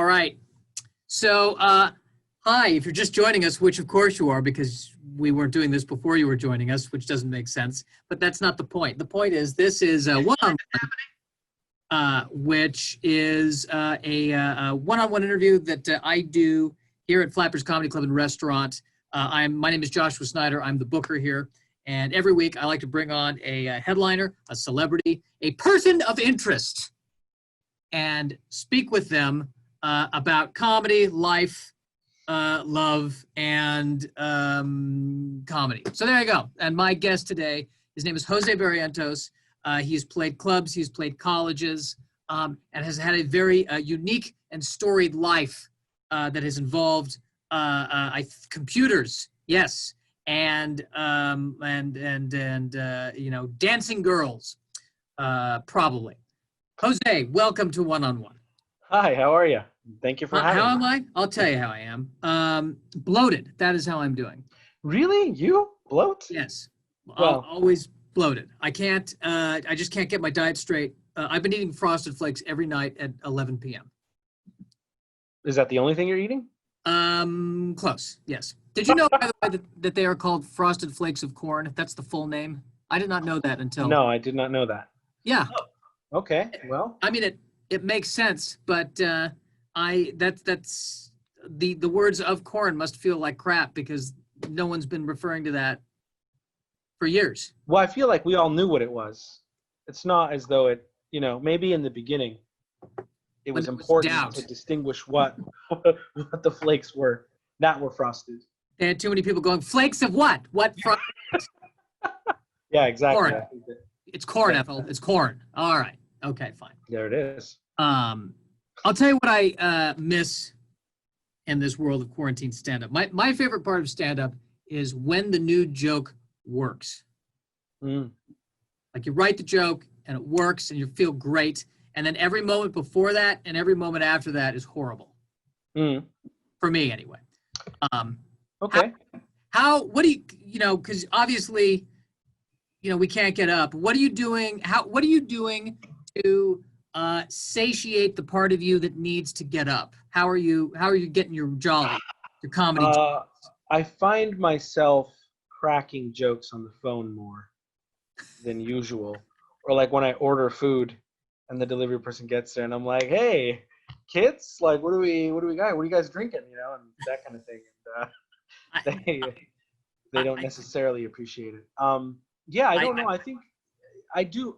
All right. So, hi, if you're just joining us, which of course you are because we weren't doing this before you were joining us, which doesn't make sense, but that's not the point. The point is this is a one-on-one, which is a one-on-one interview that I do here at Flappers Comedy Club and Restaurant. My name is Joshua Snyder. I'm the booker here. And every week I like to bring on a headliner, a celebrity, a person of interest, and speak with them about comedy, life, love, and comedy. So there you go. And my guest today, his name is Jose Barrientos. He's played clubs, he's played colleges, and has had a very unique and storied life that has involved computers, yes, and you know, dancing girls, probably. Jose, welcome to One on One. Hi, how are you? Thank you for having me. How am I? I'll tell you how I am. Bloated. That is how I'm doing. Really? You bloat? Yes. Well, Always bloated. I can't. I just can't get my diet straight. I've been eating Frosted Flakes every night at 11 p.m. Is that the only thing you're eating? Close. Yes. Did you know, by the way, that they are called Frosted Flakes of Corn? That's the full name. I did not know that until. No, I did not know that. Yeah. Oh, okay. Well. I mean, it makes sense, but that's the words of corn must feel like crap because no one's been referring to that for years. Well, I feel like we all knew what it was. It's not as though it, you know, maybe in the beginning it was important to distinguish what the flakes were that were frosted. They had too many people going, flakes of what? What frosted? Yeah, exactly. Corn. It's corn, Ethel. It's corn. All right. Okay, fine. There it is. I'll tell you what I miss in this world of quarantine stand-up. My favorite part of stand-up is when the new joke works. Like you write the joke and it works and you feel great, and then every moment before that and every moment after that is horrible. For me, anyway. Okay. What do you know, because obviously, you know, we can't get up. What are you doing? What are you doing to satiate the part of you that needs to get up? How are you getting your jolly, your comedy? I find myself cracking jokes on the phone more than usual, or like when I order food and the delivery person gets there and I'm like, hey kids, like what do we got, what are you guys drinking, you know, and that kind of thing, and they don't necessarily appreciate it. Yeah, I don't know. I think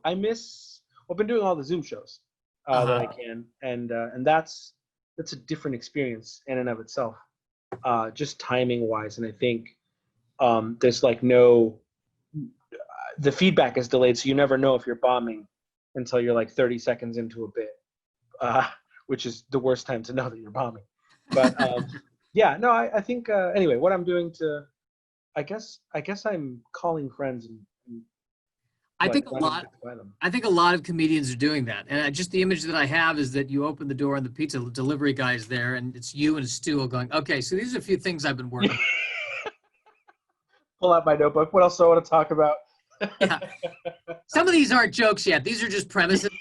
I miss, I've been doing all the Zoom shows that I can, and that's a different experience in and of itself, just timing wise. And I think there's like the feedback is delayed, so you never know if you're bombing until you're like 30 seconds into a bit, which is the worst time to know that you're bombing. But yeah, no, I think anyway, what I'm doing I guess I'm calling friends and I think a lot of comedians are doing that. And just the image that I have is that you open the door and the pizza delivery guy is there and it's you and a stool going, okay, so these are a few things I've been working on. Pull out my notebook. What else do I want to talk about? Yeah. Some of these aren't jokes yet. These are just premises.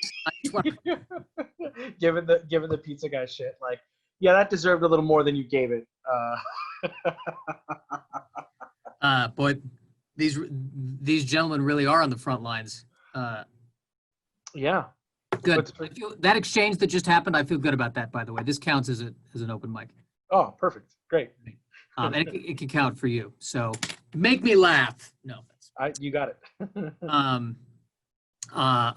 Given the pizza guy shit, like, yeah, that deserved a little more than you gave it. Boy, these gentlemen really are on the front lines. Yeah. Good. That exchange that just happened, I feel good about that, by the way. This counts as an open mic. Oh, perfect. Great. And it can count for you. So make me laugh. No. You got it.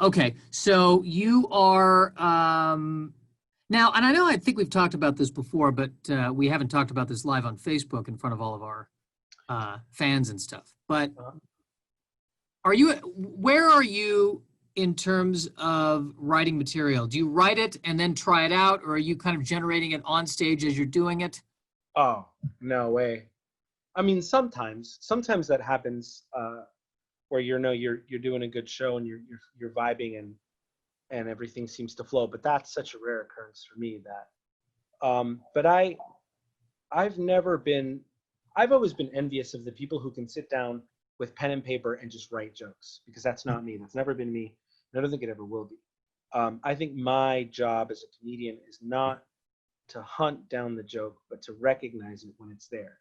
Okay. So you are now, and I think we've talked about this before, but we haven't talked about this live on Facebook in front of all of our fans and stuff. But where are you in terms of writing material? Do you write it and then try it out, or are you kind of generating it on stage as you're doing it? Oh, no way. I mean, sometimes that happens where you're doing a good show and you're vibing and everything seems to flow. But that's such a rare occurrence for me that. But I've always been envious of the people who can sit down with pen and paper and just write jokes, because that's not me. That's never been me. I don't think it ever will be. I think my job as a comedian is not to hunt down the joke, but to recognize it when it's there.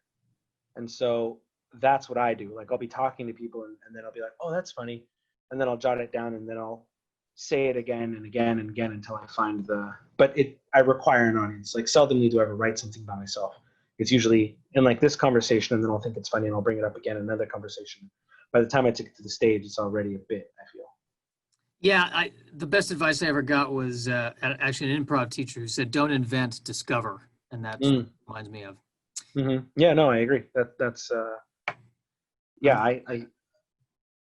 And so that's what I do. Like I'll be talking to people and then I'll be like, oh, that's funny. And then I'll jot it down and then I'll say it again and again and again until I find I require an audience. Like seldomly do I ever write something by myself. It's usually in like this conversation and then I'll think it's funny and I'll bring it up again in another conversation. By the time I took it to the stage, it's already a bit, I feel. Yeah, the best advice I ever got was actually an improv teacher who said, "Don't invent, discover," and that reminds me of. Mm-hmm. Yeah, no, I agree. That's yeah,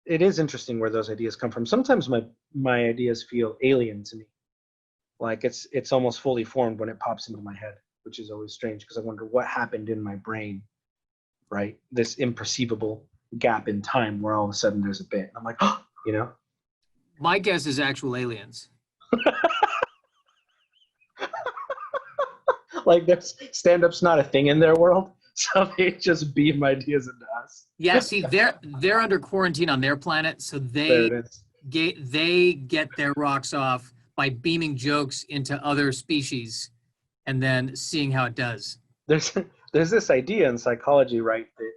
it is interesting where those ideas come from. Sometimes my ideas feel alien to me, like it's almost fully formed when it pops into my head, which is always strange because I wonder what happened in my brain, right? This imperceivable gap in time where all of a sudden there's a bit. I'm like, oh, you know. My guess is actual aliens. Like there's stand-up's not a thing in their world, so they just beam ideas into us. Yeah, see, they're under quarantine on their planet, so There it is. they get their rocks off by beaming jokes into other species and then seeing how it does. There's this idea in psychology, right, that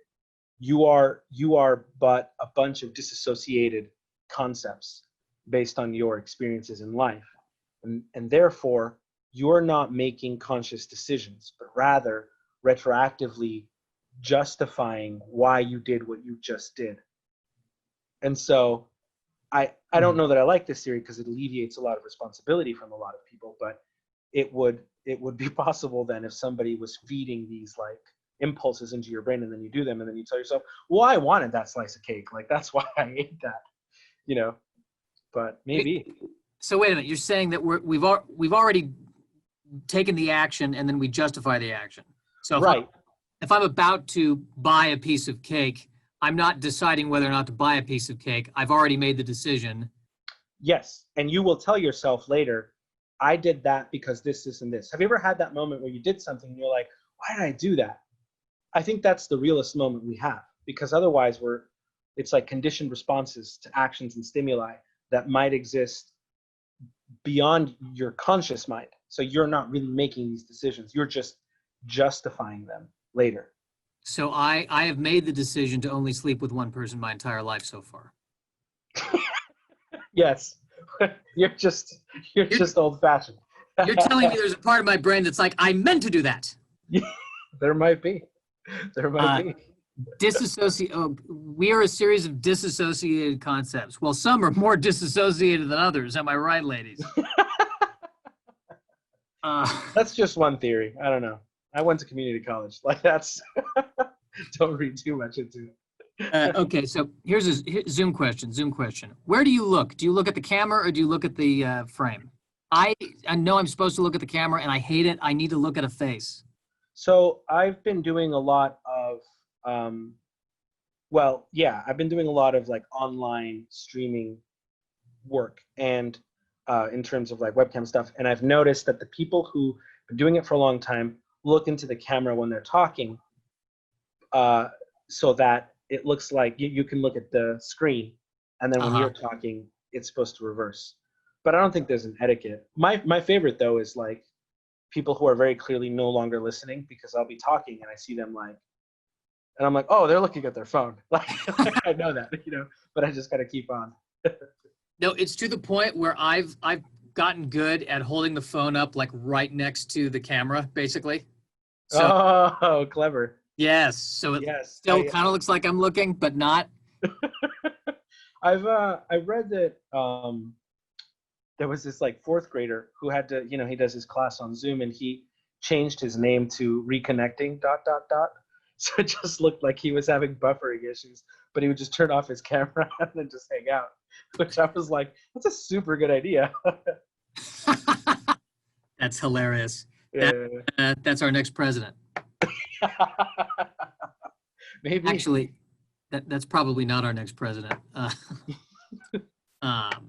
you are but a bunch of disassociated concepts based on your experiences in life, and therefore you're not making conscious decisions, but rather retroactively justifying why you did what you just did. And so I don't know that I like this theory because it alleviates a lot of responsibility from a lot of people, but it would be possible then if somebody was feeding these like impulses into your brain and then you do them and then you tell yourself, well, I wanted that slice of cake, like that's why I ate that, you know. But maybe. So wait a minute, you're saying that we've already taken the action and then we justify the action. So right. If I'm about to buy a piece of cake, I'm not deciding whether or not to buy a piece of cake. I've already made the decision. Yes, and you will tell yourself later, I did that because this, and this. Have you ever had that moment where you did something and you're like, why did I do that? I think that's the realest moment we have, because otherwise it's like conditioned responses to actions and stimuli that might exist beyond your conscious mind. So you're not really making these decisions. You're just justifying them later. So I have made the decision to only sleep with one person my entire life so far. Yes. You're just old fashioned. You're telling me there's a part of my brain that's like, I meant to do that. There might be. We are a series of disassociated concepts. Well, some are more disassociated than others. Am I right, ladies? That's just one theory. I don't know. I went to community college. Like that's don't read too much into it. Okay, so here's a Zoom question. Where do you look? Do you look at the camera or do you look at the frame? I know I'm supposed to look at the camera and I hate it. I need to look at a face. So I've been doing a lot of I've been doing a lot of like online streaming work and in terms of like webcam stuff. And I've noticed that the people who have been doing it for a long time look into the camera when they're talking so that it looks like you can look at the screen, and then when you're talking, it's supposed to reverse. But I don't think there's an etiquette. My favorite though is like people who are very clearly no longer listening, because I'll be talking and I see them like, and I'm like, oh, they're looking at their phone. Like I know that, but I just got to keep on. No, it's to the point where I've gotten good at holding the phone up like right next to the camera, basisically. So, oh, clever. Yes. So it still kind of looks like I'm looking, but not. I've read that there was this like fourth grader who had to, he does his class on Zoom and he changed his name to Reconnecting ... So it just looked like he was having buffering issues, but he would just turn off his camera and then just hang out, which I was like, that's a super good idea. That's hilarious. That's our next president. Maybe. Actually, that's probably not our next president. I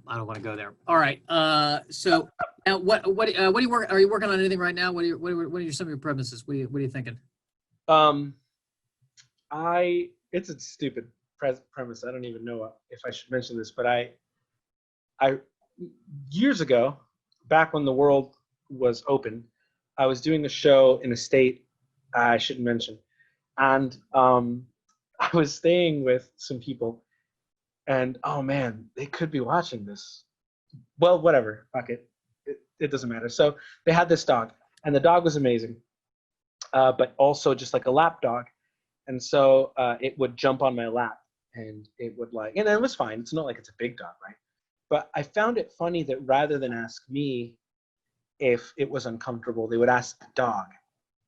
don't want to go there. All right. So now what do you work? Are you working on anything right now? What are some of your premises? What are you thinking? It's a stupid premise. I don't even know if I should mention this, but I years ago, back when the world was open, I was doing a show in a state I shouldn't mention, and I was staying with some people, and oh man, they could be watching this. Well, whatever, fuck it. It doesn't matter. So they had this dog, and the dog was amazing, but also just like a lap dog. And so it would jump on my lap, and it would like, and it was fine. It's not like it's a big dog, right? But I found it funny that rather than ask me if it was uncomfortable, they would ask the dog.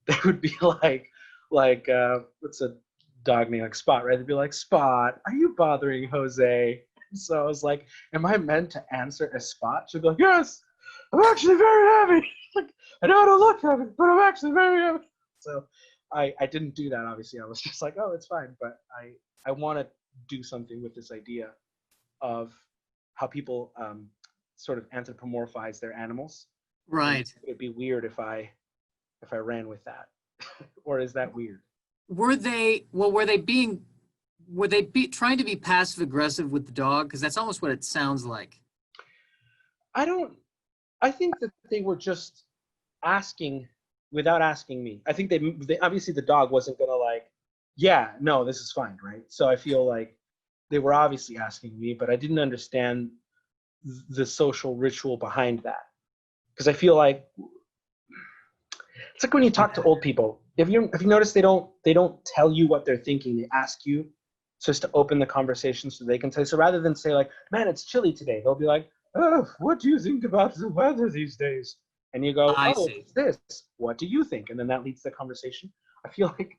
They would be like, what's a dog name, like Spot, right? They'd be like, Spot, are you bothering Jose? So I was like, am I meant to answer as Spot? She'd be like, yes, I'm actually very happy. Like, I know I don't look happy, but I'm actually very happy. So I didn't do that, obviously. I was just like, oh, it's fine. But I want to do something with this idea of how people sort of anthropomorphize their animals. Right. It'd be weird if I ran with that. Or is that weird? Were they trying to be passive aggressive with the dog? Because that's almost what it sounds like. I think that they were just asking without asking me. I think they obviously the dog wasn't gonna like, yeah, no, this is fine, right? So I feel like they were obviously asking me, but I didn't understand the social ritual behind that. Because I feel like it's like when you talk to old people. If you notice they don't tell you what they're thinking, they ask you just to open the conversation so they can say. So rather than say like, man, it's chilly today, they'll be like, oh, what do you think about the weather these days? And you go, I oh, see. it's this. What do you think? And then that leads the conversation. I feel like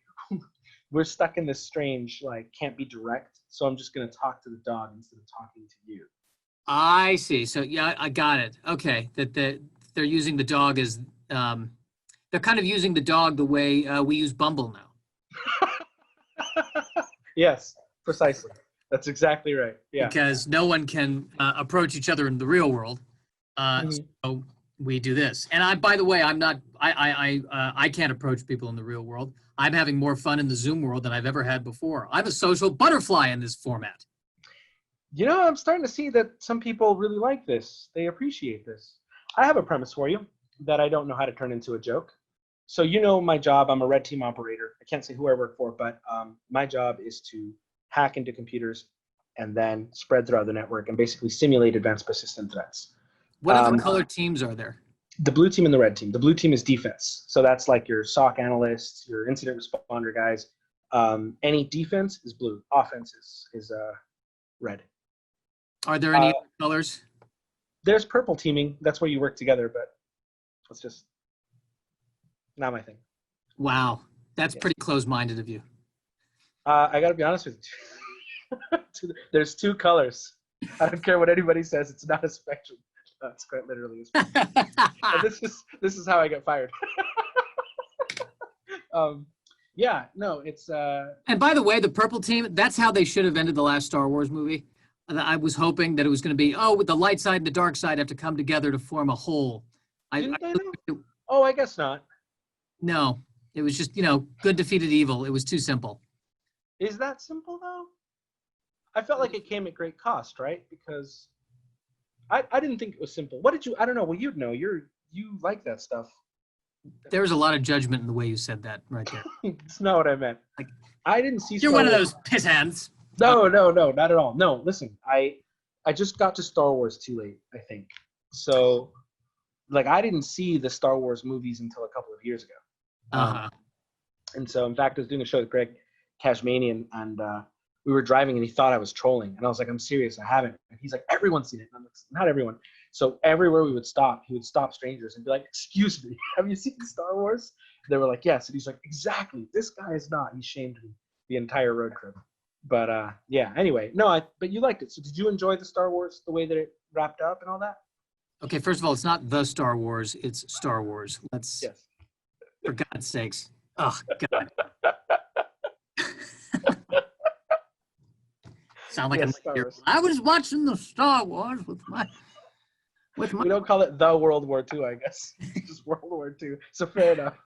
we're stuck in this strange, like, can't be direct. So I'm just going to talk to the dog instead of talking to you. I see. So yeah, I got it. Okay, that they're using the dog as they're kind of using the dog the way we use Bumble now. Yes, precisely. That's exactly right. Yeah. Because no one can approach each other in the real world. Mhm. So we do this. And by the way, I can't approach people in the real world. I'm having more fun in the Zoom world than I've ever had before. I'm a social butterfly in this format. You know, I'm starting to see that some people really like this. They appreciate this. I have a premise for you that I don't know how to turn into a joke. So you know my job, I'm a red team operator. I can't say who I work for, but my job is to hack into computers and then spread throughout the network and basically simulate advanced persistent threats. What other color teams are there? The blue team and the red team. The blue team is defense. So that's like your SOC analysts, your incident responder guys. Any defense is blue. Offense is red. Are there any other colors? There's purple teaming. That's where you work together, but it's just not my thing. Wow, that's Yes. pretty close-minded of you. I got to be honest with you. There's two colors. I don't care what anybody says. It's not a spectrum. That's quite literally a spectrum. This is how I get fired. Yeah, no, it's. And by the way, the purple team, that's how they should have ended the last Star Wars movie. I was hoping that it was going to be, with the light side and the dark side have to come together to form a whole. Didn't they know? Oh, I guess not. No, it was just, good defeated evil. It was too simple. Is that simple though? I felt like it came at great cost, right? Because I didn't think it was simple. What did you? I don't know. Well, you'd know. You like that stuff. There was a lot of judgment in the way you said that right there. It's not what I meant. Like, I didn't see. You're one of those piss hands. No, not at all. No, listen. I just got to Star Wars too late, I think. So, like, I didn't see the Star Wars movies until a couple of years ago. And so, in fact, I was doing a show with Greg Cashmanian, and we were driving, and he thought I was trolling. And I was like, I'm serious, I haven't. And he's like, everyone's seen it. And I'm like, not everyone. So everywhere we would stop, he would stop strangers and be like, excuse me, have you seen Star Wars? They were like, yes. And he's like, exactly. This guy is not. He shamed me the entire road trip. But yeah, anyway, no, but you liked it. So did you enjoy the Star Wars, the way that it wrapped up and all that? Okay, first of all, it's not the Star Wars, it's Star Wars. Let's, Yes. For God's sakes. Oh, God. Sound like Yes, Star Wars. I was watching the Star Wars with my. We don't call it the World War II, I guess. It's just World War II. So fair enough.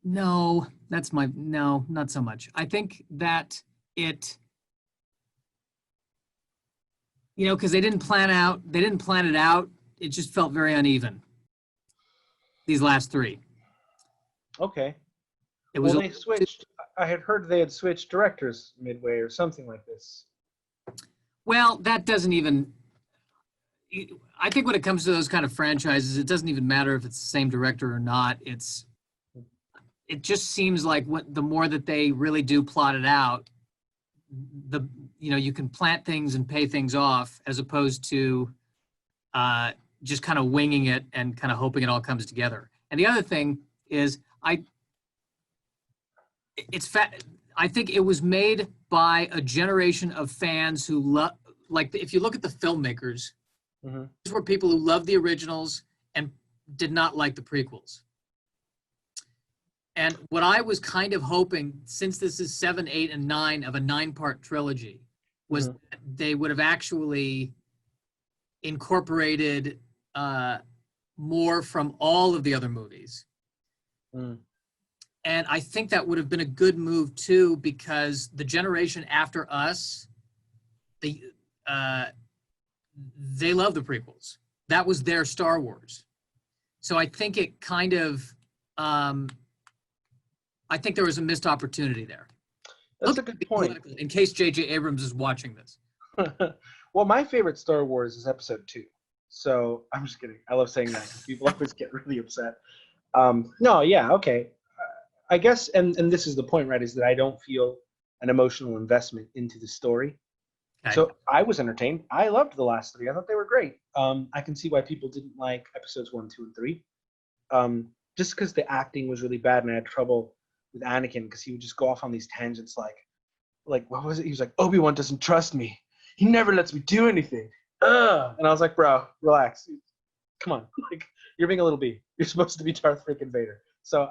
No, no, not so much. I think that because they didn't plan it out. It just felt very uneven. These last three. Okay. It was Well, they switched. I had heard they had switched directors midway or something like this. well, that doesn't even. I think when it comes to those kind of franchises, it doesn't even matter if it's the same director or not. It just seems like the more that they really do plot it out, you can plant things and pay things off as opposed to just kind of winging it and kind of hoping it all comes together. And the other thing is, I think it was made by a generation of fans who love, like, if you look at the filmmakers, these were people who loved the originals and did not like the prequels. And what I was kind of hoping, since this is 7, 8, and 9 of a 9-part trilogy, was that they would have actually incorporated more from all of the other movies. And I think that would have been a good move too, because the generation after us, they love the prequels. That was their Star Wars. So I think it kind of, I think there was a missed opportunity there. That's a good point. In case J.J. Abrams is watching this. Well, my favorite Star Wars is Episode 2. So I'm just kidding. I love saying that because people always get really upset. No, yeah, okay. I guess, and this is the point, right, is that I don't feel an emotional investment into the story. Okay. So I was entertained. I loved the last 3. I thought they were great. I can see why people didn't like Episodes 1, 2, and 3. Just because the acting was really bad and I had trouble with Anakin because he would just go off on these tangents like what was it? He was like, Obi-Wan doesn't trust me. He never lets me do anything. And I was like, bro, relax. Come on. Like, you're being a little B. You're supposed to be Darth freaking Vader. So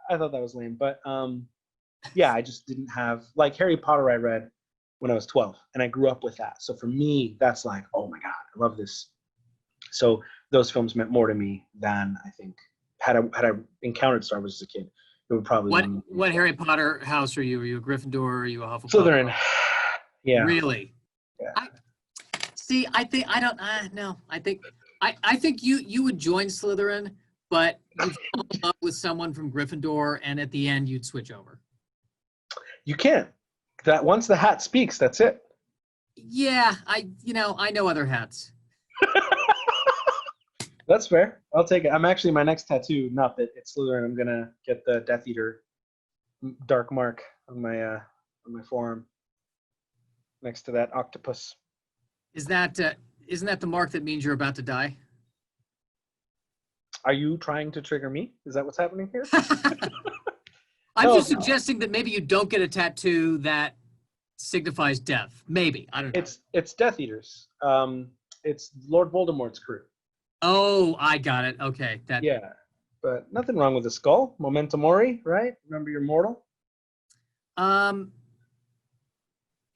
I thought that was lame. But yeah, I just didn't have, like, Harry Potter I read when I was 12 and I grew up with that. So for me, that's like, oh my God, I love this. So those films meant more to me than I think had I encountered Star Wars as a kid. It would probably. What Harry Potter house are you? Are you a Gryffindor or are you a Hufflepuff? Slytherin. Yeah. Really? Yeah. I think you would join Slytherin, but you'd fall in love with someone from Gryffindor, and at the end you'd switch over. You can't. That once the hat speaks, that's it. Yeah, I know other hats. That's fair. I'll take it. I'm actually, my next tattoo, not that it's Slytherin, I'm gonna get the Death Eater dark mark on my forearm next to that octopus. Isn't that the mark that means you're about to die? Are you trying to trigger me? Is that what's happening here? I'm just suggesting that maybe you don't get a tattoo that signifies death. Maybe. I don't know. It's Death Eaters. It's Lord Voldemort's crew. Oh, I got it. Okay. Yeah, but nothing wrong with the skull. Memento Mori, right? Remember you're mortal. Sure.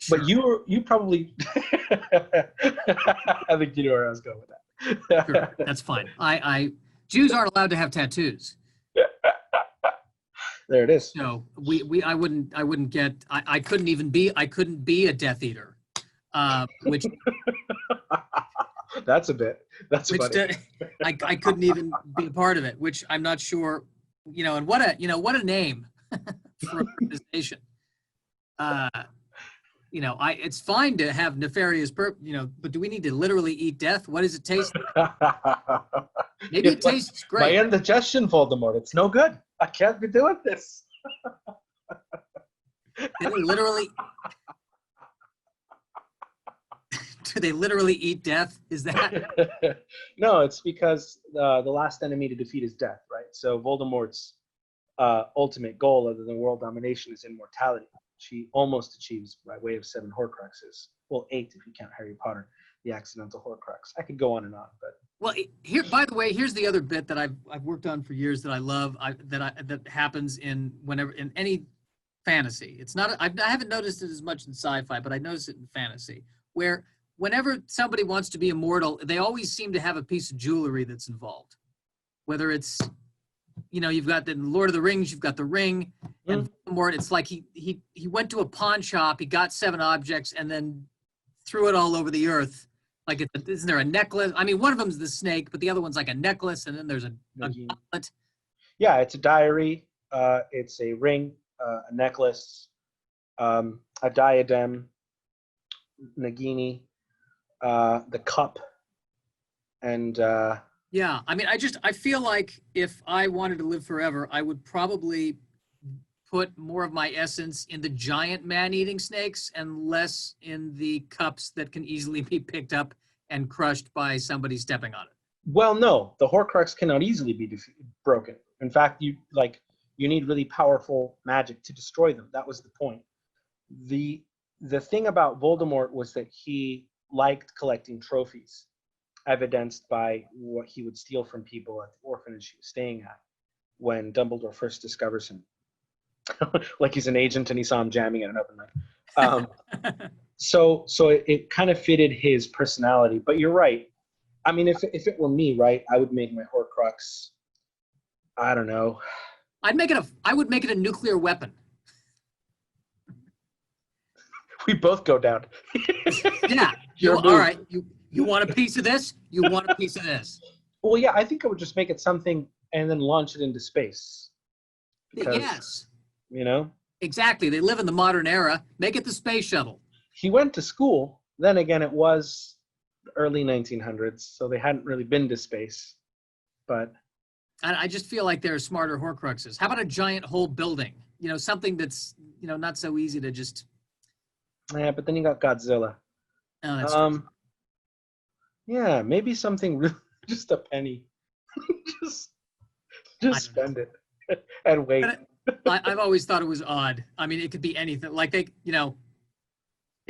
But you probably. I think you know where I was going with that. Sure, that's fine. Jews aren't allowed to have tattoos. There it is. So I wouldn't get. I couldn't be a Death Eater, which. That's a bit. That's funny. I couldn't even be a part of it, which I'm not sure. And what a name for an organization. It's fine to have nefarious but do we need to literally eat death? What does it taste like? Maybe it tastes great. My indigestion, Voldemort. It's no good. I can't be doing this. Do they literally eat death? Is that? No, it's because the last enemy to defeat is death, right? So Voldemort's ultimate goal, other than world domination, is immortality. She almost achieves by way of 7 Horcruxes. Well, 8 if you count Harry Potter, the accidental Horcrux. I could go on and on, but. Well, here, by the way, here's the other bit that I've worked on for years that I love. That happens in any fantasy. It's not. I haven't noticed it as much in sci-fi, but I noticed it in fantasy, where whenever somebody wants to be immortal, they always seem to have a piece of jewelry that's involved. Whether it's, you've got the Lord of the Rings, you've got the ring, and Voldemort, it's like he went to a pawn shop, he got 7 objects, and then threw it all over the earth Like, isn't there a necklace? I mean, one of them's the snake, but the other one's like a necklace, and then there's a Nagini. gauntlet. Yeah, it's a diary. It's a ring, a necklace, a diadem, Nagini, the cup, and Yeah, I mean, I feel like if I wanted to live forever, I would probably put more of my essence in the giant man-eating snakes and less in the cups that can easily be picked up and crushed by somebody stepping on it. well, no, the Horcrux cannot easily be broken. In fact, you need really powerful magic to destroy them. That was the point. The thing about Voldemort was that he liked collecting trophies, evidenced by what he would steal from people at the orphanage he was staying at when Dumbledore first discovers him. Like he's an agent and he saw him jamming at an open mic. So it kind of fitted his personality. But you're right. I mean, if it were me, right, I would make my Horcrux, I don't know. I would make it a nuclear weapon. We both go down. Yeah. All right. You want a piece of this? You want a piece of this? Well, yeah, I think I would just make it something and then launch it into space. Because, yes. You know? Exactly. They live in the modern era. Make it the space shuttle. He went to school. Then again, it was the early 1900s, so they hadn't really been to space. But I just feel like there are smarter Horcruxes. How about a giant whole building? You know, something that's, not so easy to just... yeah, but then you got Godzilla. Oh, that's true. Yeah, maybe something really, just a penny. just spend it and wait. I've always thought it was odd. I mean, it could be anything. Like it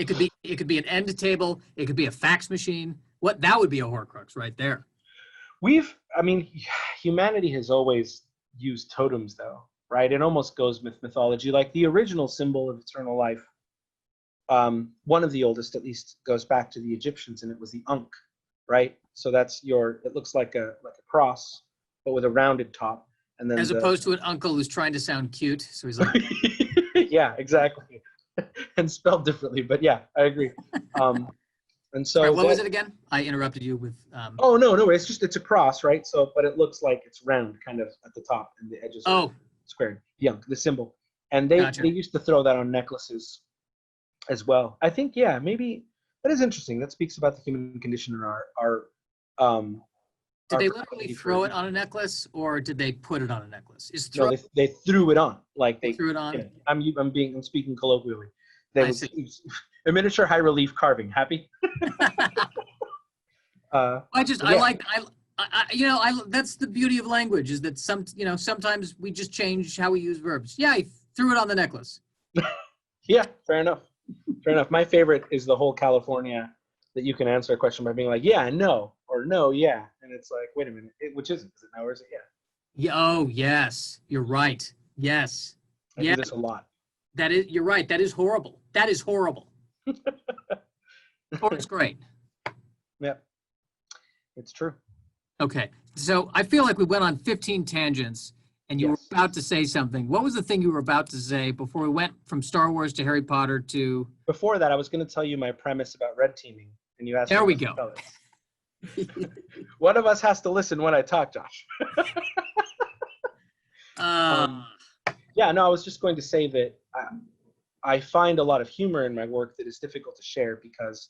could be an end table. It could be a fax machine. That would be a Horcrux right there. Humanity has always used totems, though, right? It almost goes with mythology. Like the original symbol of eternal life, one of the oldest, at least, goes back to the Egyptians, and it was the Ankh, right? So it looks like a cross, but with a rounded top. And then opposed to an uncle who's trying to sound cute. So he's like, yeah, exactly. And spelled differently, but yeah, I agree. And so what was it again? I interrupted you with. Oh no, it's a cross, right? So, but it looks like it's round, kind of at the top, and the edges are squared. The symbol, and they used to throw that on necklaces as well. I think, yeah, maybe that is interesting. That speaks about the human condition and our Did they literally throw it on a necklace, or did they put it on a necklace? No, they threw it on. Like they threw it on. You know, I'm speaking colloquially. A miniature high relief carving. Happy? That's the beauty of language, is that sometimes we just change how we use verbs. Yeah, he threw it on the necklace. Yeah, fair enough. My favorite is the whole California that you can answer a question by being like, yeah, no, or no, yeah. And it's like, wait a minute, which is it? Is it no or is it yeah? Yeah. Oh, yes. You're right. Yes. I do this a lot. You're right. That is horrible. That is horrible. Or it's great. Yep. It's true. Okay. So I feel like we went on 15 tangents, and you were about to say something. What was the thing you were about to say before we went from Star Wars to Harry Potter to... Before that, I was going to tell you my premise about red teaming, and you asked There we go. One of us has to listen when I talk, Josh. Yeah, no, I was just going to say that I find a lot of humor in my work that is difficult to share because,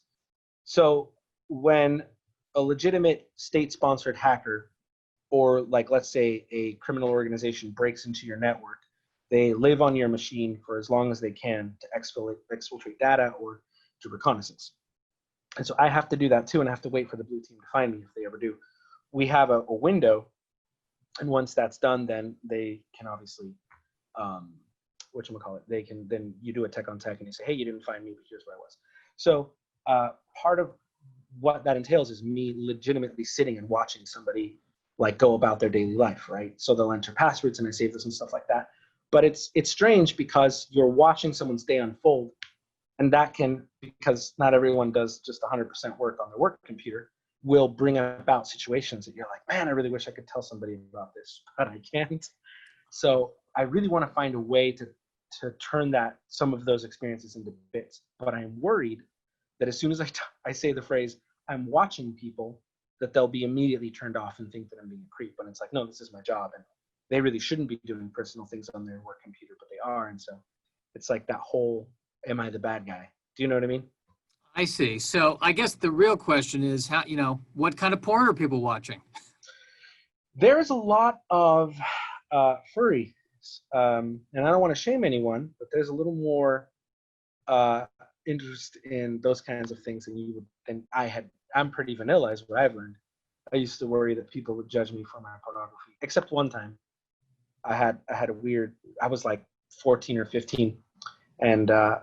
so when a legitimate state-sponsored hacker, or like let's say a criminal organization breaks into your network, they live on your machine for as long as they can to exfiltrate data or do reconnaissance. And so I have to do that too, and I have to wait for the blue team to find me if they ever do. We have a window, and once that's done, then they can obviously, they can, then you do a tech on tech and you say, hey, you didn't find me, but here's where I was. So part of what that entails is me legitimately sitting and watching somebody like go about their daily life, right? So they'll enter passwords and I save this and stuff like that. But it's strange because you're watching someone's day unfold, and that can, because not everyone does just 100% work on their work computer, will bring about situations that you're like, man, I really wish I could tell somebody about this, but I can't. So I really want to find a way to turn some of those experiences into bits. But I'm worried that as soon as I say the phrase, I'm watching people, that they'll be immediately turned off and think that I'm being a creep. But it's like, no, this is my job, and they really shouldn't be doing personal things on their work computer, but they are. And so it's like that whole, am I the bad guy? Do you know what I mean? I see. So I guess the real question is how, what kind of porn are people watching? There's a lot of furries, and I don't want to shame anyone, but there's a little more interest in those kinds of things than I had. I'm pretty vanilla, is what I've learned. I used to worry that people would judge me for my pornography, except one time. I was like 14 or 15, and I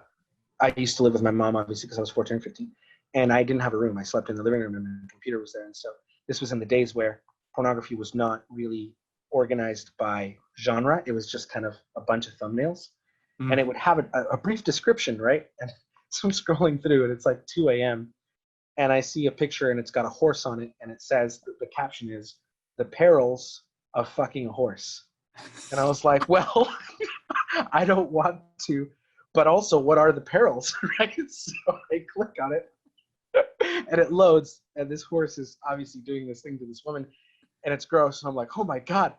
used to live with my mom, obviously, because I was 14 or 15, and I didn't have a room. I slept in the living room, and the computer was there. And so this was in the days where pornography was not really organized by genre. It was just kind of a bunch of thumbnails, and it would have a brief description, right? And so I'm scrolling through, and it's like 2 a.m., and I see a picture, and it's got a horse on it, and it says, the caption is, "The perils of fucking a horse." And I was like, well, I don't want to, but also, what are the perils, right? So I click on it, and it loads, and this horse is obviously doing this thing to this woman, and it's gross, and I'm like, oh my God.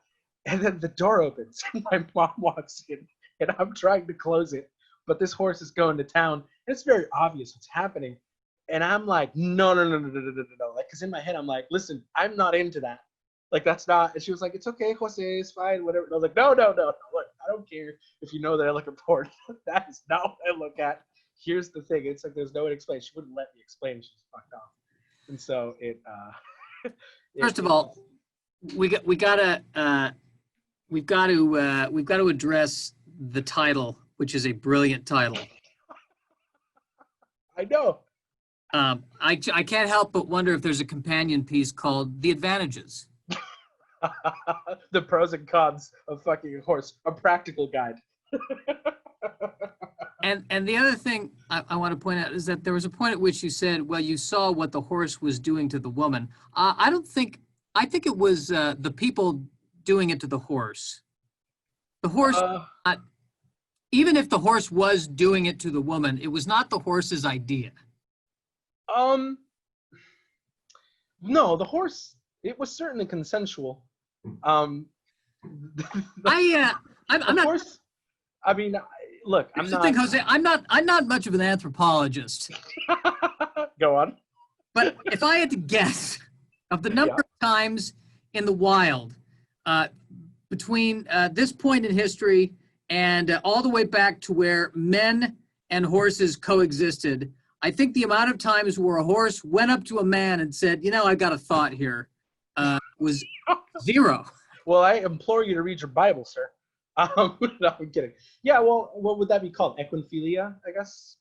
And then the door opens, and my mom walks in, and I'm trying to close it, but this horse is going to town, and it's very obvious what's happening. And I'm like, no. Like, because in my head, I'm like, listen, I'm not into that. Like, that's not. And she was like, it's okay, Jose, it's fine, whatever. And I was like, no. Look, I don't care if you know that I look at porn. That is not what I look at. Here's the thing. It's like, there's no way to explain. She wouldn't let me explain. She was fucked off. And so First of all, we've got to address the title, which is a brilliant title. I know. I can't help but wonder if there's a companion piece called "The Advantages." The pros and cons of fucking a horse, a practical guide. And the other thing I want to point out is that there was a point at which you said, well, you saw what the horse was doing to the woman. I think it was the people doing it to the horse. The horse, even if the horse was doing it to the woman, it was not the horse's idea. No, the horse, it was certainly consensual. I'm not. Horse, I mean, look, I'm Here's not. the thing, Jose. I'm not much of an anthropologist. Go on. But if I had to guess of the number of times in the wild between this point in history and all the way back to where men and horses coexisted, I think the amount of times where a horse went up to a man and said, I've got a thought here, was zero. Well, I implore you to read your Bible, sir. No, I'm kidding. Yeah, well, what would that be called? Equinophilia, I guess?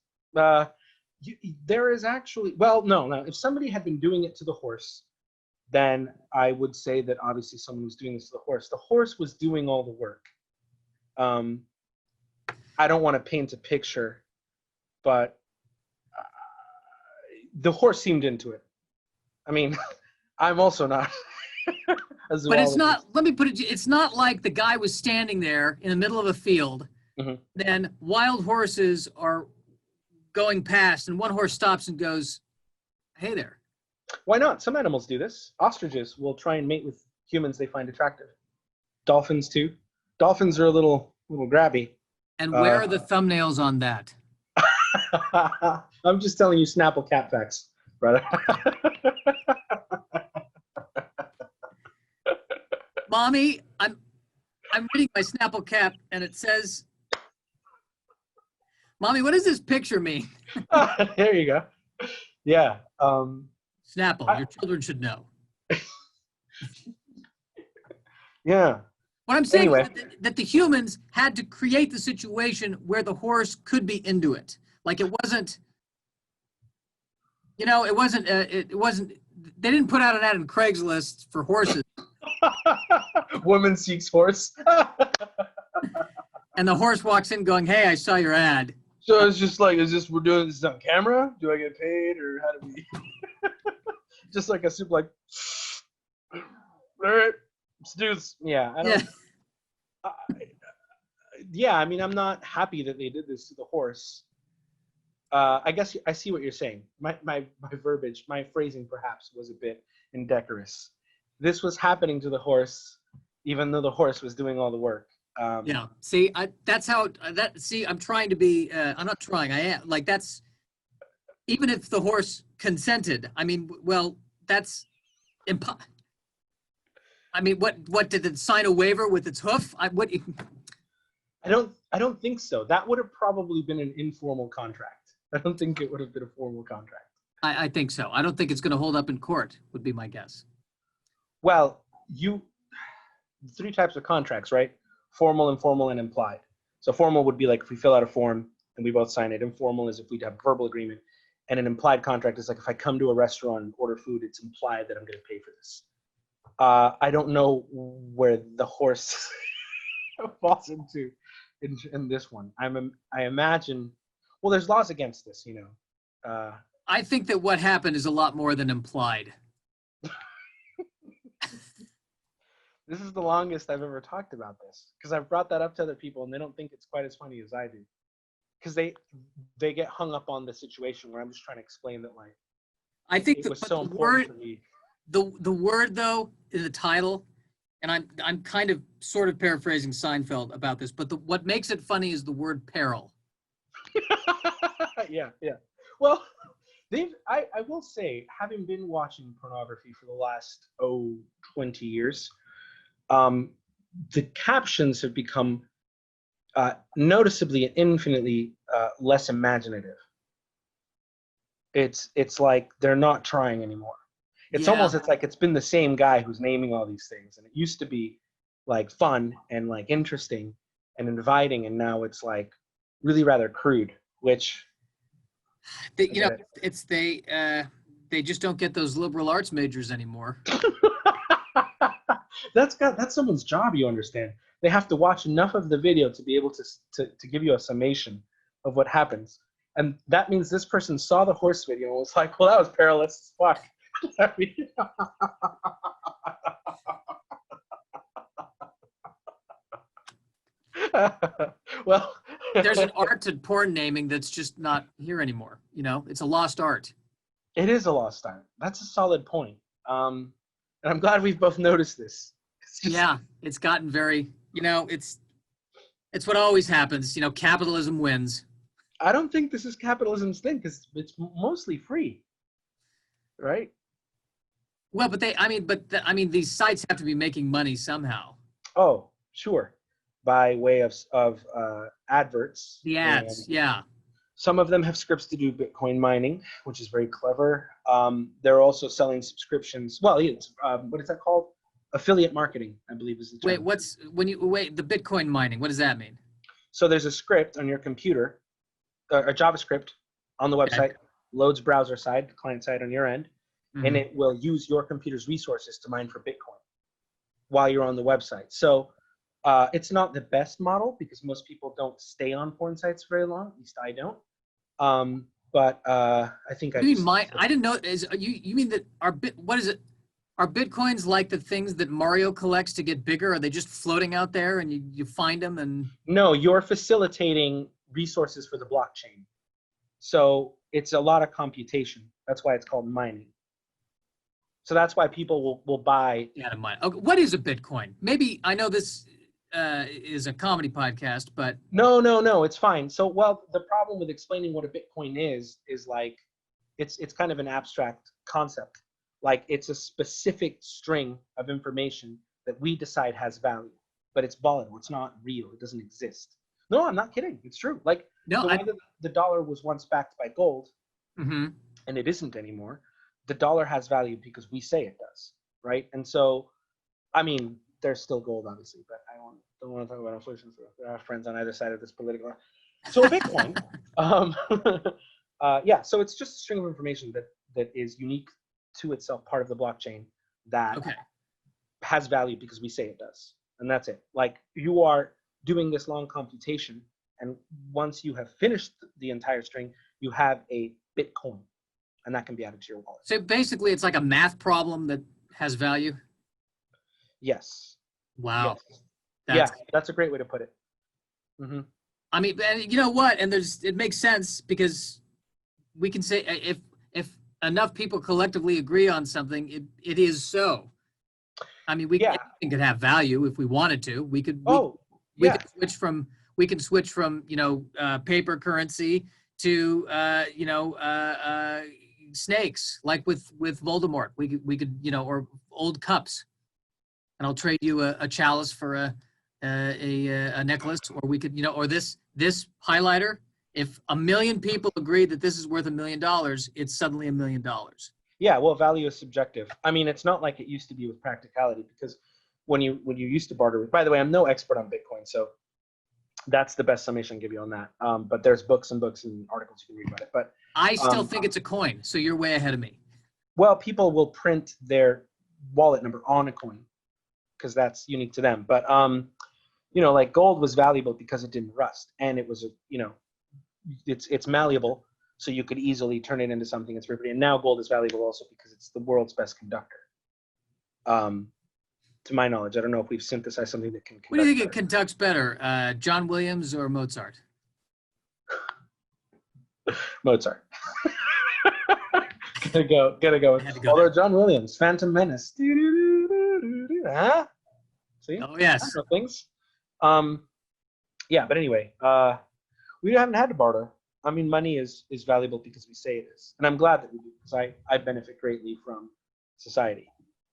There is actually, well, no. If somebody had been doing it to the horse, then I would say that obviously someone was doing this to the horse. The horse was doing all the work. I don't want to paint a picture, but the horse seemed into it. I mean, I'm also not. But it's not, let me put it, it's not like the guy was standing there in the middle of a field, then wild horses are going past, and one horse stops and goes, hey there. Why not? Some animals do this. Ostriches will try and mate with humans they find attractive. Dolphins too. Dolphins are a little grabby. And where are the thumbnails on that? I'm just telling you Snapple cat facts, brother. Mommy, I'm reading my Snapple cap, and it says, Mommy, what does this picture mean? There you go. Yeah. Snapple, your children should know. Yeah. What I'm saying is that the humans had to create the situation where the horse could be into it. Like it wasn't, it wasn't, they didn't put out an ad on Craigslist for horses. Woman seeks horse. And the horse walks in going, hey, I saw your ad. So it's just like, we're doing this on camera? Do I get paid, or how do we? Just like a soup, like, all right, let's do this. Yeah, I don't. Yeah, I mean, I'm not happy that they did this to the horse. I guess I see what you're saying. My verbiage, my phrasing perhaps was a bit indecorous. This was happening to the horse, even though the horse was doing all the work. Yeah. See, that's how that. See, I'm trying to be. I'm not trying. I am. Like that's even if the horse consented. I mean, well, that's impo. I mean, what did it sign a waiver with its hoof? I don't think so. That would have probably been an informal contract. I don't think it would have been a formal contract. I think so. I don't think it's going to hold up in court. Would be my guess. Well, three types of contracts, right? Formal, informal, and implied. So formal would be like if we fill out a form and we both sign it. Informal is if we have a verbal agreement. And an implied contract is like if I come to a restaurant and order food, it's implied that I'm going to pay for this. I don't know where the horse falls into in this one. I imagine, well, there's laws against this, you know. I think that what happened is a lot more than implied. This is the longest I've ever talked about this because I've brought that up to other people and they don't think it's quite as funny as I do. Because they get hung up on the situation where I'm just trying to explain that like I think it was so important for me. The word though in the title, and I'm kind of sort of paraphrasing Seinfeld about this, but what makes it funny is the word peril. Yeah. Well, I will say, having been watching pornography for the last 20 years, the captions have become noticeably and infinitely less imaginative. It's like they're not trying anymore. It's like it's been the same guy who's naming all these things, and it used to be like fun and like interesting and inviting, and now it's like really rather crude. Which they just don't get those liberal arts majors anymore. That's someone's job, you understand. They have to watch enough of the video to be able to give you a summation of what happens. And that means this person saw the horse video and was like, well, that was perilous. Fuck. Well, there's an art to porn naming that's just not here anymore. You know, it's a lost art. It is a lost art. That's a solid point. And I'm glad we've both noticed this. It's gotten very, you know, it's what always happens. You know, capitalism wins. I don't think this is capitalism's thing because it's mostly free, right? Well, but these sites have to be making money somehow. Oh, sure, by way of adverts. The ads, yeah. Some of them have scripts to do Bitcoin mining, which is very clever. They're also selling subscriptions. Well, what is that called? Affiliate marketing, I believe is the term. Wait, the Bitcoin mining, what does that mean? So there's a script on your computer, a JavaScript on the website, loads browser side, client side on your end, and it will use your computer's resources to mine for Bitcoin while you're on the website. So it's not the best model because most people don't stay on porn sites very long. At least I don't. But I think I didn't know. You mean that what is it? Are Bitcoins like the things that Mario collects to get bigger? Are they just floating out there and you find them and? No, you're facilitating resources for the blockchain. So it's a lot of computation. That's why it's called mining. So that's why people will buy. Yeah, to mine. Okay, what is a Bitcoin? Maybe I know this is a comedy podcast, but. No, it's fine. So, well, the problem with explaining what a Bitcoin is like, it's kind of an abstract concept. Like it's a specific string of information that we decide has value, but it's volatile. It's not real. It doesn't exist. No, I'm not kidding. It's true. Like the dollar was once backed by gold, and it isn't anymore. The dollar has value because we say it does, right? And so, I mean, there's still gold, obviously, but I don't want to talk about inflation. So there are friends on either side of this political. So a Bitcoin, so it's just a string of information that is unique to itself, part of the blockchain that has value because we say it does. And that's it. Like you are doing this long computation, and once you have finished the entire string, you have a Bitcoin, and that can be added to your wallet. So basically it's like a math problem that has value? Yes. Wow. Yes. That's a great way to put it. I mean, and you know what? And it makes sense because we can say if enough people collectively agree on something, it is so. I mean, Yeah. anything could have value if we wanted to. We could Yeah. we can switch from paper currency to snakes, like with Voldemort. We could or old cups, and I'll trade you a chalice for a necklace, or we could or this highlighter. If 1 million people agree that this is worth $1 million, it's suddenly $1 million. Yeah, well, value is subjective. I mean, it's not like it used to be with practicality, because when you used to barter with, by the way, I'm no expert on Bitcoin, so that's the best summation I can give you on that. But there's books and books and articles you can read about it. But I still think it's a coin, so you're way ahead of me. well, people will print their wallet number on a coin because that's unique to them. But like gold was valuable because it didn't rust, and it was it's malleable, so you could easily turn it into something that's very pretty. And now gold is valuable also because it's the world's best conductor. To my knowledge, I don't know if we've synthesized something that can conduct. What do you think it conducts better, John Williams or Mozart? Mozart. gotta go. Although John Williams, Phantom Menace. Huh? See? Oh yes. Things. Yeah, but anyway, we haven't had to barter. I mean, money is valuable because we say it is, and I'm glad that we do, because I benefit greatly from society.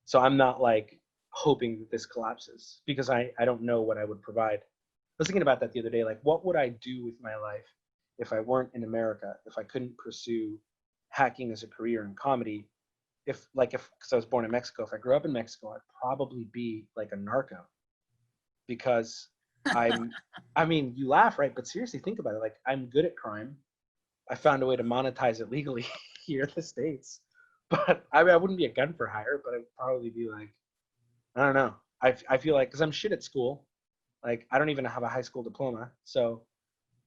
So I'm not like hoping that this collapses, because I don't know what I would provide. I was thinking about that the other day, like what would I do with my life if I weren't in America, if I couldn't pursue hacking as a career in comedy, because I was born in Mexico, if I grew up in Mexico, I'd probably be like a narco, because I mean, you laugh, right? But seriously, think about it. Like, I'm good at crime. I found a way to monetize it legally here in the States. But I mean, I wouldn't be a gun for hire, but I'd probably be like, I don't know. I feel like, because I'm shit at school. Like, I don't even have a high school diploma. So,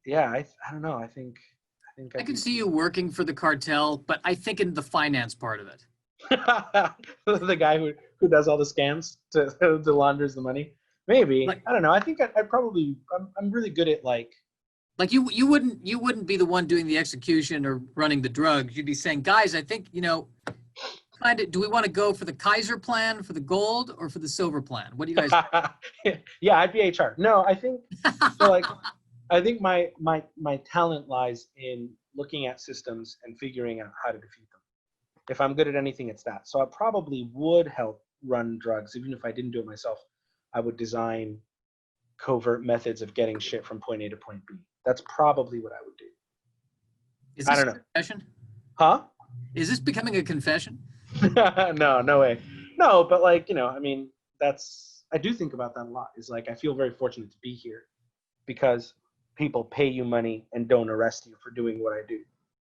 yeah, I don't know. I think I can see you working for the cartel, but I think in the finance part of it. The guy who does all the scams to launders the money. Maybe. Like, I don't know. I think I'd probably. I'm really good at like you wouldn't be the one doing the execution or running the drugs. You'd be saying, guys, I think do we want to go for the Kaiser plan, for the gold, or for the silver plan? What do you guys? Yeah, I'd be HR. No, I think so. Like, I think my talent lies in looking at systems and figuring out how to defeat them. If I'm good at anything, it's that. So I probably would help run drugs, even if I didn't do it myself. I would design covert methods of getting shit from point A to point B. That's probably what I would do. Is this I don't know. A confession? Huh? Is this becoming a confession? No way. No, but like, I mean, I do think about that a lot. Is like, I feel very fortunate to be here because people pay you money and don't arrest you for doing what I do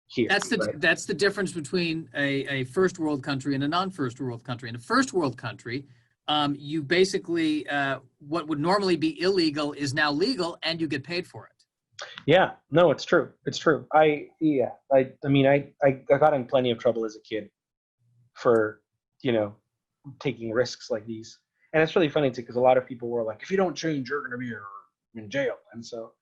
here. That's the difference between a first world country and a non-first world country. In a first world country, you basically, what would normally be illegal is now legal, and you get paid for it. Yeah, no, it's true. It's true. I mean, I got in plenty of trouble as a kid for, taking risks like these. And it's really funny too, because a lot of people were like, if you don't change, you're going to be in jail. And so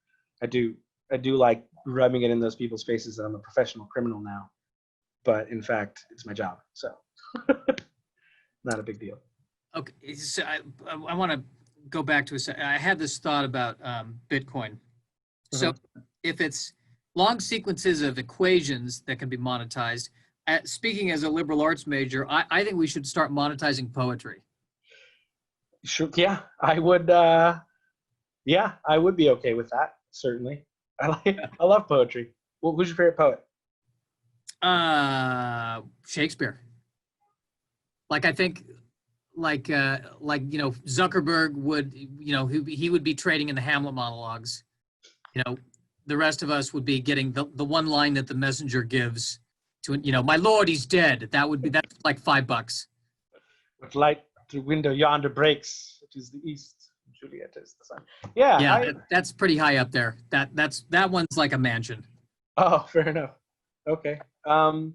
I do like rubbing it in those people's faces that I'm a professional criminal now. But in fact, it's my job. So not a big deal. Okay, so I want to go back to I had this thought about Bitcoin. So if it's long sequences of equations that can be monetized, speaking as a liberal arts major, I think we should start monetizing poetry. Sure. Yeah, I would. Yeah, I would be okay with that. Certainly. I love poetry. Well, who's your favorite poet? Shakespeare. Like, I think, like Zuckerberg would, he would be trading in the Hamlet monologues. The rest of us would be getting the one line that the messenger gives to, my lord, he's dead. That's like $5. With light through window yonder breaks, which is the east. Juliet is the sun. Yeah. Yeah, that's pretty high up there. That one's like a mansion. Oh, fair enough. Okay. I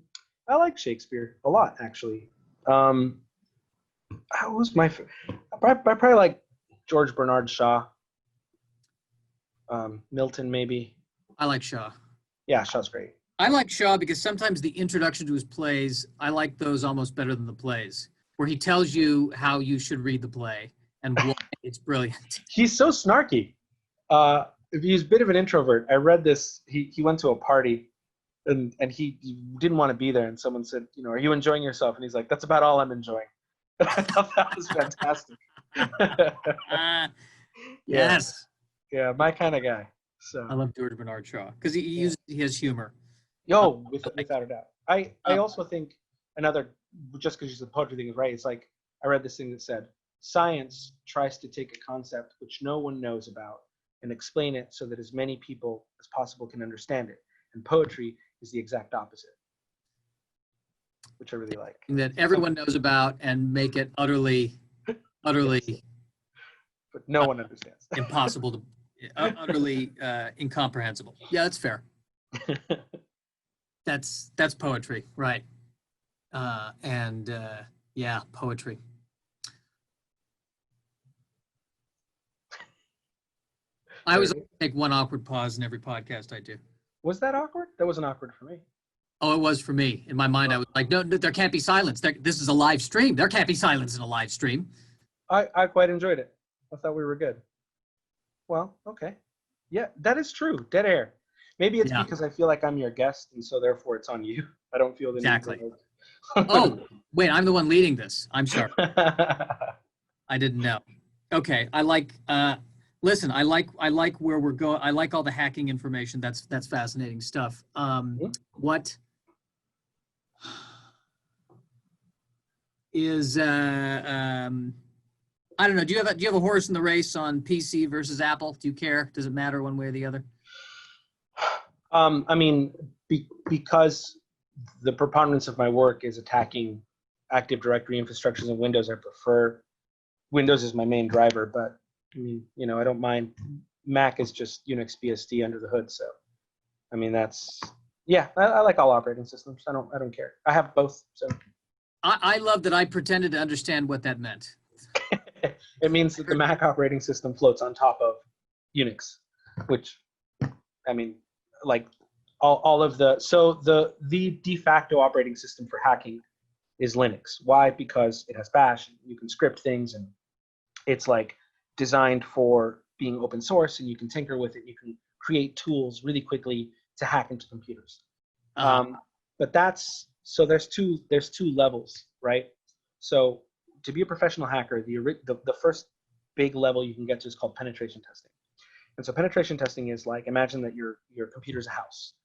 like Shakespeare a lot, actually. How was my? I probably like George Bernard Shaw. Milton, maybe. I like Shaw. Yeah, Shaw's great. I like Shaw because sometimes the introduction to his plays, I like those almost better than the plays, where he tells you how you should read the play and why it's brilliant. He's so snarky. He's a bit of an introvert. I read this. He went to a party, and he didn't want to be there. And someone said, "Are you enjoying yourself?" And he's like, "That's about all I'm enjoying." I thought that was fantastic. Yes. Yeah, my kind of guy. So I love George Bernard Shaw because he has humor. without a doubt. I also think another, just because the poetry thing is right, it's like I read this thing that said science tries to take a concept which no one knows about and explain it so that as many people as possible can understand it. And poetry is the exact opposite, which I really like. That everyone knows about and make it utterly Yes. But no one understands. impossible to, utterly incomprehensible. Yeah, that's fair. That's poetry, right? Yeah, poetry. I always take one awkward pause in every podcast I do. Was that awkward? That wasn't awkward for me. Oh, it was for me. In my mind, I was like, no, there can't be silence. This is a live stream. There can't be silence in a live stream. I quite enjoyed it. I thought we were good. Well, okay. Yeah, that is true. Dead air. Maybe it's because I feel like I'm your guest, and so therefore it's on you. I don't feel the Exactly. need to. Oh, wait, I'm the one leading this. I'm sorry. I didn't know. Okay, I like. Listen, I like where we're going. I like all the hacking information. That's fascinating stuff. What is I don't know. Do you have a horse in the race on PC versus Apple? Do you care? Does it matter one way or the other? I mean, because the preponderance of my work is attacking Active Directory infrastructures in Windows, I prefer Windows as my main driver. But I mean, I don't mind. Mac is just Unix BSD under the hood. So, I mean, I like all operating systems. I don't care. I have both. So. I love that I pretended to understand what that meant. It means that the Mac operating system floats on top of Unix, which, I mean, like all of the de facto operating system for hacking is Linux. Why? Because it has Bash. You can script things, and it's like designed for being open source, and you can tinker with it. You can create tools really quickly to hack into computers. But there's two levels, right? So to be a professional hacker, the first big level you can get to is called penetration testing. And so penetration testing is like, imagine that your computer's a house.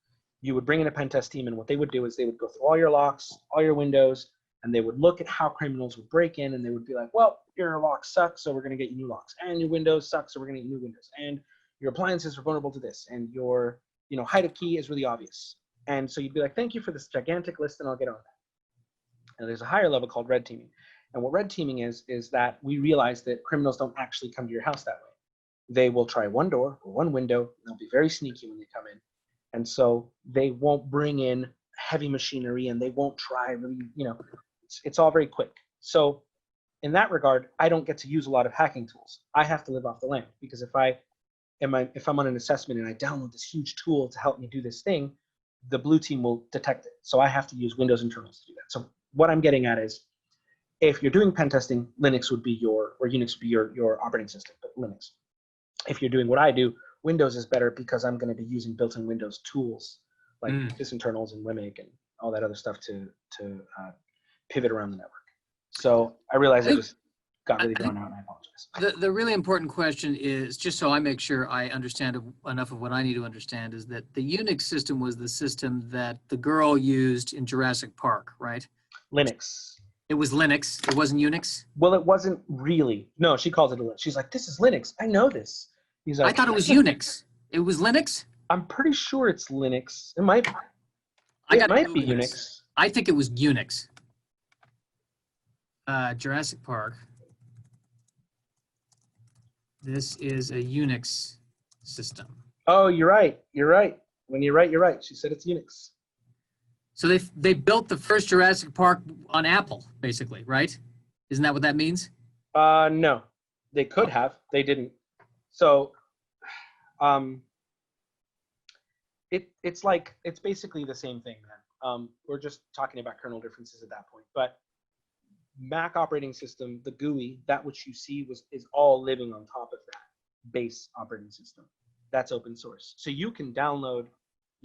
You would bring in a pen test team, and what they would do is they would go through all your locks, all your windows, and they would look at how criminals would break in, and they would be like, well, your locks suck, so we're going to get you new locks, and your windows suck, so we're going to get you new windows, and your appliances are vulnerable to this, and your hide of key is really obvious. And so you'd be like, thank you for this gigantic list, and I'll get on that. And there's a higher level called red teaming. And what red teaming is that we realize that criminals don't actually come to your house that way. They will try one door or one window, and they'll be very sneaky when they come in. And so they won't bring in heavy machinery, and they won't try really, it's all very quick. So in that regard, I don't get to use a lot of hacking tools. I have to live off the land, because if I'm on an assessment and I download this huge tool to help me do this thing, the blue team will detect it. So I have to use Windows internals to do that. So what I'm getting at is, if you're doing pen testing, Linux would be or Unix would be your operating system, but Linux. If you're doing what I do, Windows is better, because I'm going to be using built-in Windows tools like sysinternals and Wimig and all that other stuff to pivot around the network. So I realized I just got really drawn out, and I apologize. The really important question is, just so I make sure I understand enough of what I need to understand, is that the Unix system was the system that the girl used in Jurassic Park, right? Linux. It was Linux. It wasn't Unix? Well, it wasn't really. No, she calls it a Linux. She's like, this is Linux. I know this. He's like, I thought it was Unix. It was Linux? I'm pretty sure it's Linux. It might be Unix. I think it was Unix. Jurassic Park. This is a Unix system. Oh, you're right. You're right. When you're right, you're right. She said it's Unix. So they built the first Jurassic Park on Apple, basically, right? Isn't that what that means? No. They could have. They didn't. So it's basically the same thing, man. We're just talking about kernel differences at that point. But Mac operating system, the GUI, that which you see is all living on top of that base operating system. That's open source. So you can download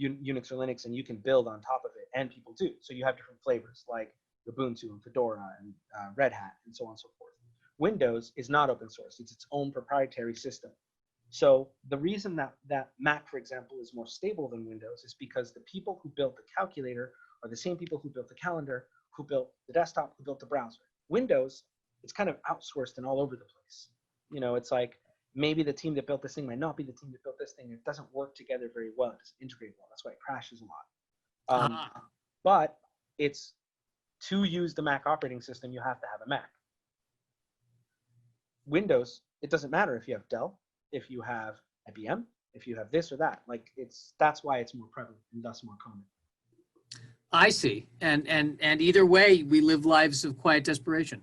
Unix or Linux and you can build on top of it, and people do. So you have different flavors like Ubuntu and Fedora and Red Hat and so on and so forth. Windows is not open source. It's its own proprietary system. So the reason that Mac, for example, is more stable than Windows is because the people who built the calculator are the same people who built the calendar, who built the desktop, who built the browser. Windows, it's kind of outsourced and all over the place. You know, it's like maybe the team that built this thing might not be the team that built this thing. It doesn't work together very well. It doesn't integrate well. That's why it crashes a lot. But it's to use the Mac operating system, you have to have a Mac. Windows, it doesn't matter if you have Dell, if you have IBM, if you have this or that. Like that's why it's more prevalent and thus more common. I see. And either way, we live lives of quiet desperation.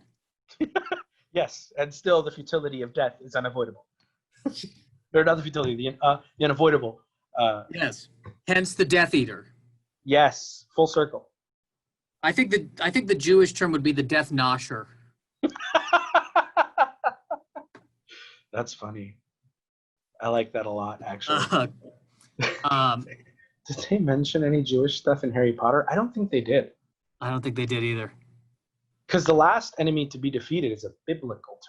Yes, and still the futility of death is unavoidable. Or not the futility, the unavoidable. Yes. Hence the Death Eater. Yes, full circle. I think the Jewish term would be the Death Nosher. That's funny. I like that a lot, actually. Did they mention any Jewish stuff in Harry Potter? I don't think they did. I don't think they did either. Because the last enemy to be defeated is a biblical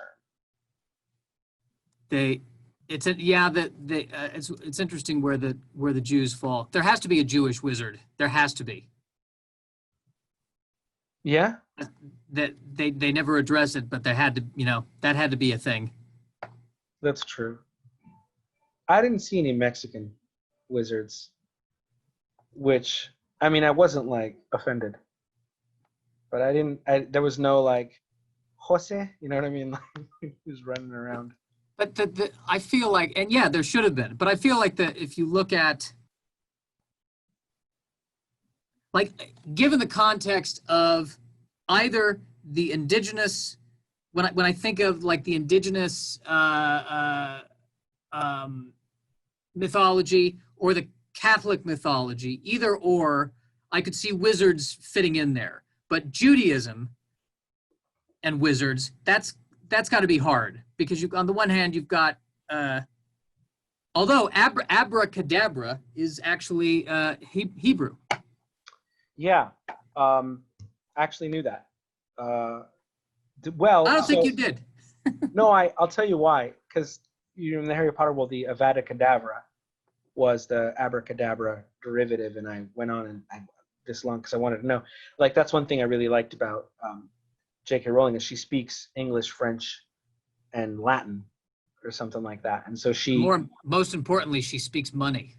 term. It's interesting where the Jews fall. There has to be a Jewish wizard. There has to be. Yeah. That they never address it, but there had to, that had to be a thing. That's true. I didn't see any Mexican wizards, which, I mean, I wasn't like offended, but there was no like Jose, you know what I mean? Like who's running around. But I feel like, and yeah, there should have been, but I feel like that if you look at, like, given the context of either the indigenous, when I think of like the indigenous mythology or the Catholic mythology, either or, I could see wizards fitting in there. But Judaism and wizards, that's got to be hard because on the one hand you've got, although abracadabra is actually Hebrew. Yeah, actually knew that. Well, I don't think you did. No, I'll tell you why. Because in the Harry Potter world, the Avada Kedavra was the abracadabra derivative, and I went on and this long because I wanted to know. Like that's one thing I really liked about J.K. Rowling is she speaks English, French, and Latin, or something like that, and so most importantly, she speaks money.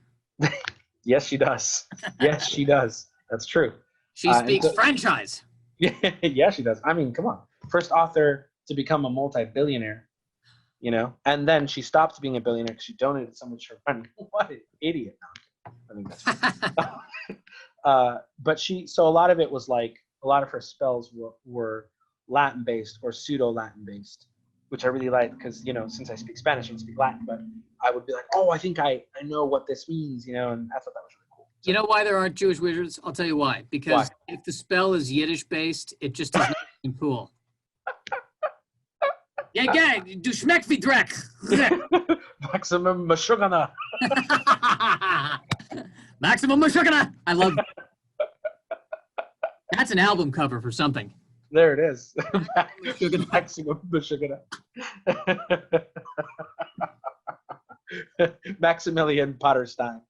Yes, she does. Yes, she does. That's true. She speaks franchise. Yeah, she does. I mean, come on. First author to become a multi-billionaire, and then she stopped being a billionaire because she donated so much of her money. What an idiot. I think that's right. But so a lot of it was like, a lot of her spells were Latin-based or pseudo-Latin-based, which I really liked because, since I speak Spanish, I don't speak Latin, but I would be like, oh, I think I know what this means, and I thought that was really cool. So, you know why there aren't Jewish wizards? I'll tell you why. Because if the spell is Yiddish-based, it just does not cool. Yeah, du schmeck wie Dreck. Maximum Mashugana. Maximum Mashugana. I love that. That's an album cover for something. There it is. Maximum Mashugana. Maximilian Potterstein.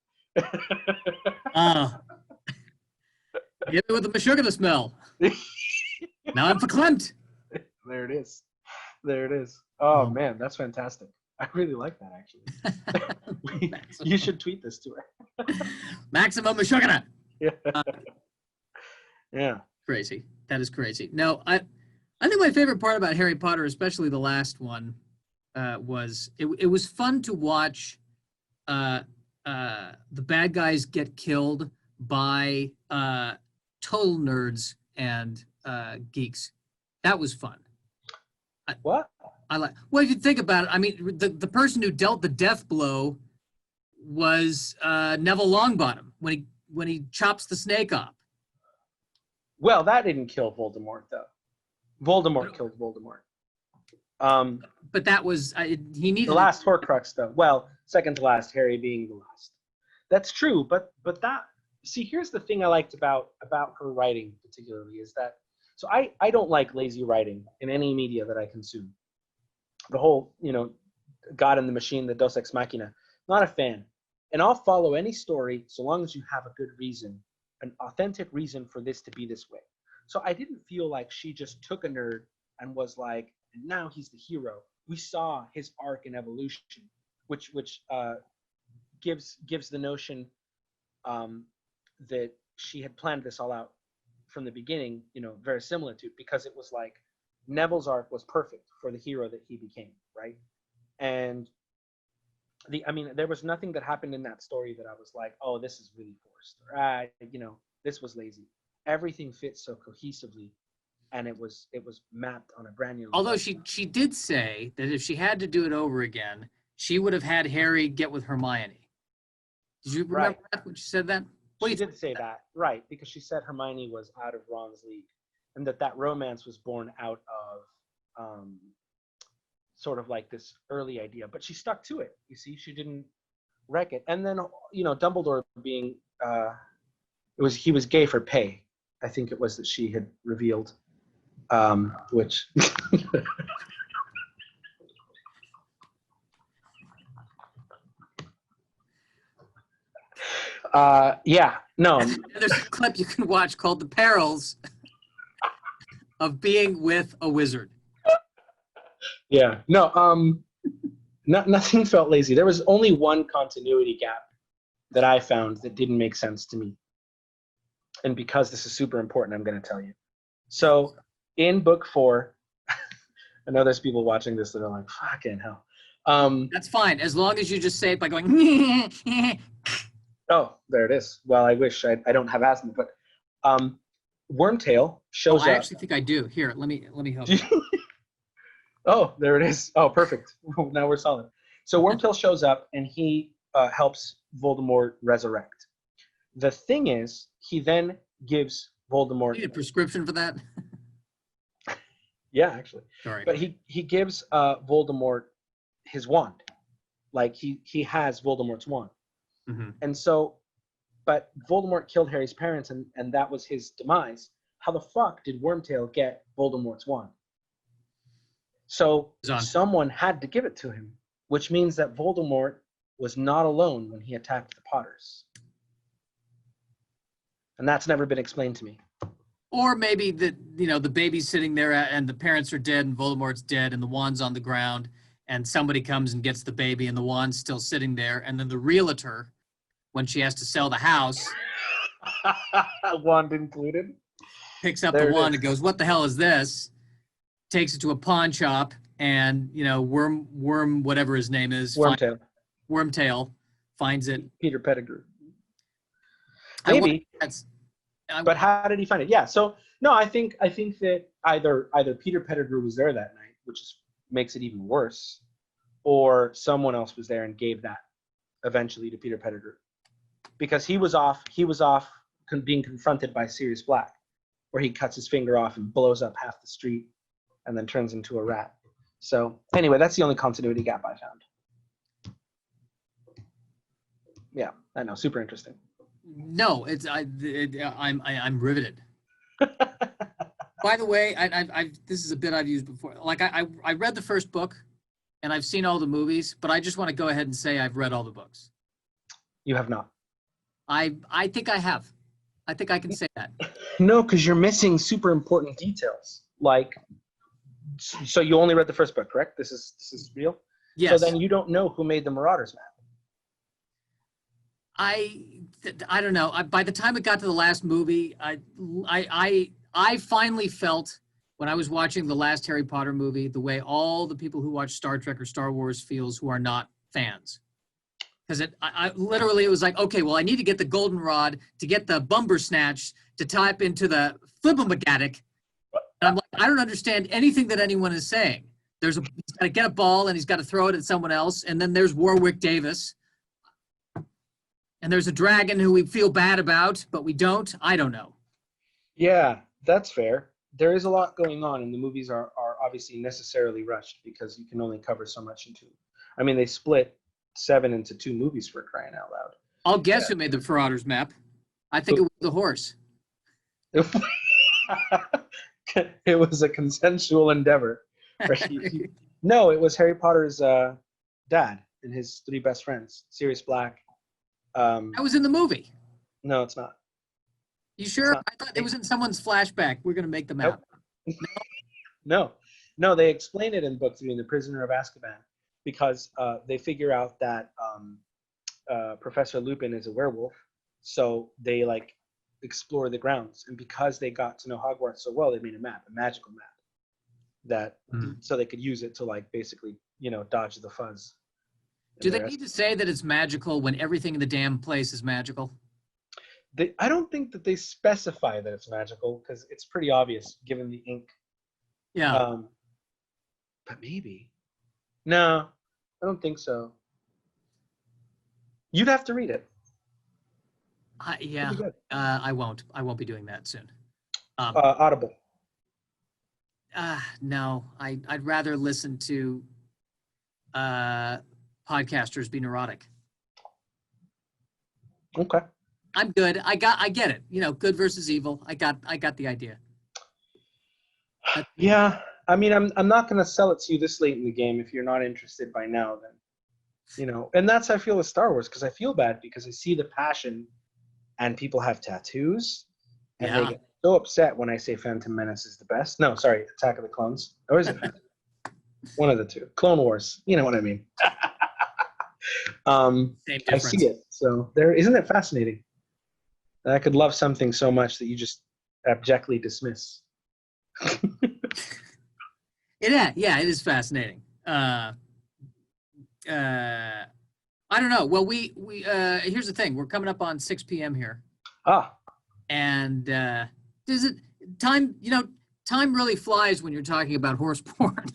Hit me with the Mashugana smell. Now I'm verklempt. There it is. There it is. Oh, man, that's fantastic. I really like that, actually. You should tweet this to her. Maximum Mashugana. Yeah. Yeah. Crazy. That is crazy. No, I think my favorite part about Harry Potter, especially the last one, was it was fun to watch the bad guys get killed by total nerds and geeks. That was fun. What? Well, if you think about it, I mean, the person who dealt the death blow was Neville Longbottom when he chops the snake off. Well, that didn't kill Voldemort, though. Voldemort killed Voldemort. But that was he needed the last Horcrux, though. Well, second to last, Harry being the last. That's true, but that, see, here's the thing I liked about her writing particularly is that, so I don't like lazy writing in any media that I consume. The whole, God and the Machine, the Deus Ex Machina, not a fan. And I'll follow any story so long as you have a good reason, an authentic reason for this to be this way. So I didn't feel like she just took a nerd and was like, and now he's the hero. We saw his arc and evolution, which gives the notion that she had planned this all out from the beginning, very similar to, because it was like Neville's arc was perfect for the hero that he became, right? And there was nothing that happened in that story that I was like, oh, this is really forced, or this was lazy. Everything fits so cohesively, and it was mapped on a brand new. Although she did say that if she had to do it over again, she would have had Harry get with Hermione. Did you remember that when she said that? She did say that, right, because she said Hermione was out of Ron's league, and that romance was born out of sort of like this early idea. But she stuck to it, you see. She didn't wreck it. And then, Dumbledore being, he was gay for pay. I think it was that she had revealed, which... There's a clip you can watch called "The Perils of Being with a Wizard." Yeah, nothing felt lazy. There was only one continuity gap that I found that didn't make sense to me, and because this is super important, I'm going to tell you. So, in book 4, I know there's people watching this that are like, "Fucking hell." That's fine, as long as you just say it by going. Oh, there it is. Well, I wish I don't have asthma, but Wormtail shows up. I actually think I do. Here, let me help you. Oh, there it is. Oh, perfect. Now we're solid. So Wormtail shows up and he helps Voldemort resurrect. The thing is, he then gives Voldemort... You need a prescription for that? Yeah, actually. Sorry. But he gives Voldemort his wand. Like, he has Voldemort's wand. Mm-hmm. And so, but Voldemort killed Harry's parents, and that was his demise. How the fuck did Wormtail get Voldemort's wand? So someone had to give it to him, which means that Voldemort was not alone when he attacked the Potters. And that's never been explained to me. Or maybe the baby's sitting there and the parents are dead and Voldemort's dead and the wand's on the ground and somebody comes and gets the baby and the wand's still sitting there, and then the realtor, when she has to sell the house, wand included, picks up the wand and goes, "What the hell is this?" Takes it to a pawn shop, and Worm whatever his name is, Wormtail finds it. Peter Pettigrew. Maybe. But how did he find it? Yeah. So no, I think that either Peter Pettigrew was there that night, which makes it even worse, or someone else was there and gave that eventually to Peter Pettigrew, because he was off being confronted by Sirius Black, where he cuts his finger off and blows up half the street and then turns into a rat. So anyway, that's the only continuity gap I found. Yeah, I know, super interesting. No, I'm riveted. By the way, this is a bit I've used before. Like I read the first book, and I've seen all the movies, but I just want to go ahead and say I've read all the books. You have not. I think I have. I think I can say that. No, because you're missing super important details. Like, so you only read the first book, correct? This is real? Yes. So then you don't know who made the Marauders map. I don't know. By the time it got to the last movie, I finally felt, when I was watching the last Harry Potter movie, the way all the people who watch Star Trek or Star Wars feels who are not fans. Because I literally, it was like, okay, well, I need to get the goldenrod to get the Bumbersnatch to type into the Flippamagatic. And I'm like, I don't understand anything that anyone is saying. He's got to get a ball and he's got to throw it at someone else. And then there's Warwick Davis. And there's a dragon who we feel bad about, but we don't. I don't know. Yeah, that's fair. There is a lot going on, and the movies are obviously necessarily rushed because you can only cover so much into. I mean, they split 7 into 2 movies for crying out loud. I'll guess who made the Marauders map. I think it was the horse. It was a consensual endeavor. No, it was Harry Potter's dad and his 3 best friends, Sirius Black. I was in the movie. No, it's not. You sure? I thought it was in someone's flashback. We're going to make the map. Nope. No, they explain it in book 3 in The Prisoner of Azkaban because they figure out that Professor Lupin is a werewolf. So they like explore the grounds. And because they got to know Hogwarts so well, they made a map, a magical map that so they could use it to like basically, dodge the fuzz. Do they need to say that it's magical when everything in the damn place is magical? I don't think that they specify that it's magical because it's pretty obvious given the ink. Yeah. But maybe. No, I don't think so. You'd have to read it. Yeah. I won't. I won't be doing that soon. Audible. No, I'd rather listen to podcasters be neurotic. Okay. I'm good. I get it. Good versus evil. I got the idea. Yeah. I mean, I'm not going to sell it to you this late in the game if you're not interested by now. Then, and that's how I feel with Star Wars because I feel bad because I see the passion, and people have tattoos, and they get so upset when I say Phantom Menace is the best. No, sorry, Attack of the Clones. Or is it Phantom? One of the two. Clone Wars. You know what I mean. Same difference. I see it. So isn't it fascinating? I could love something so much that you just abjectly dismiss. Yeah, it is fascinating. I don't know. Well, we here's the thing. We're coming up on 6 p.m. here. And does it time? Time really flies when you're talking about horse porn.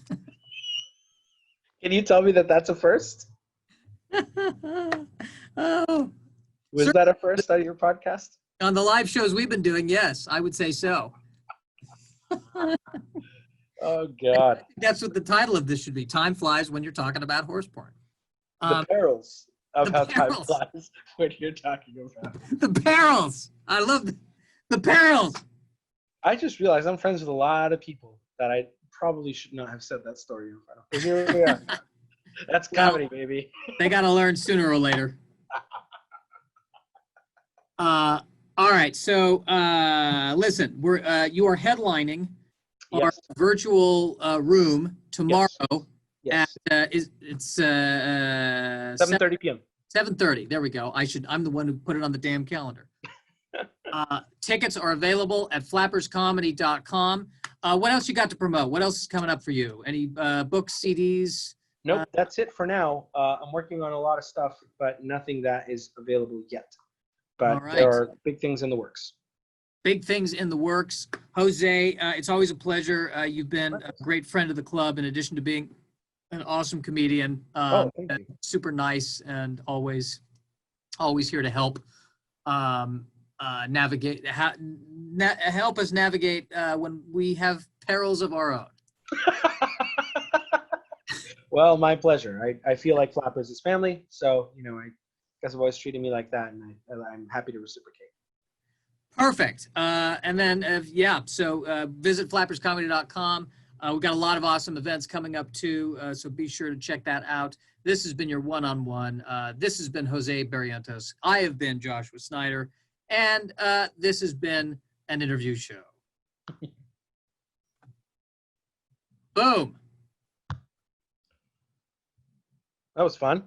Can you tell me that that's a first? Oh, was that a first on your podcast? On the live shows we've been doing, yes, I would say so. Oh God. That's what the title of this should be. Time flies when you're talking about horse porn. The perils of how time flies when you're talking about. The perils. I love the perils. I just realized I'm friends with a lot of people that I probably should not have said that story in front of. But here we are. That's comedy, baby. They got to learn sooner or later. All right. So listen, you are headlining our virtual room tomorrow. Yes. It's 7:30 p.m. 7:30. There we go. I'm the one who put it on the damn calendar. Tickets are available at flapperscomedy.com. What else you got to promote? What else is coming up for you? Any books, CDs? Nope, that's it for now. I'm working on a lot of stuff, but nothing that is available yet. But there are big things in the works. Big things in the works. Jose, it's always a pleasure. You've been a great friend of the club in addition to being an awesome comedian. Thank you. Super nice and always here to help navigate, help us navigate when we have perils of our own. Well, my pleasure. I feel like Flappers is family, so I guys have always treated me like that, and I'm happy to reciprocate. Perfect. And then so visit flapperscomedy.com. We've got a lot of awesome events coming up too, so be sure to check that out. This has been your one-on-one. This has been Jose Barrientos. I have been Joshua Snyder, and this has been an interview show. Boom. That was fun.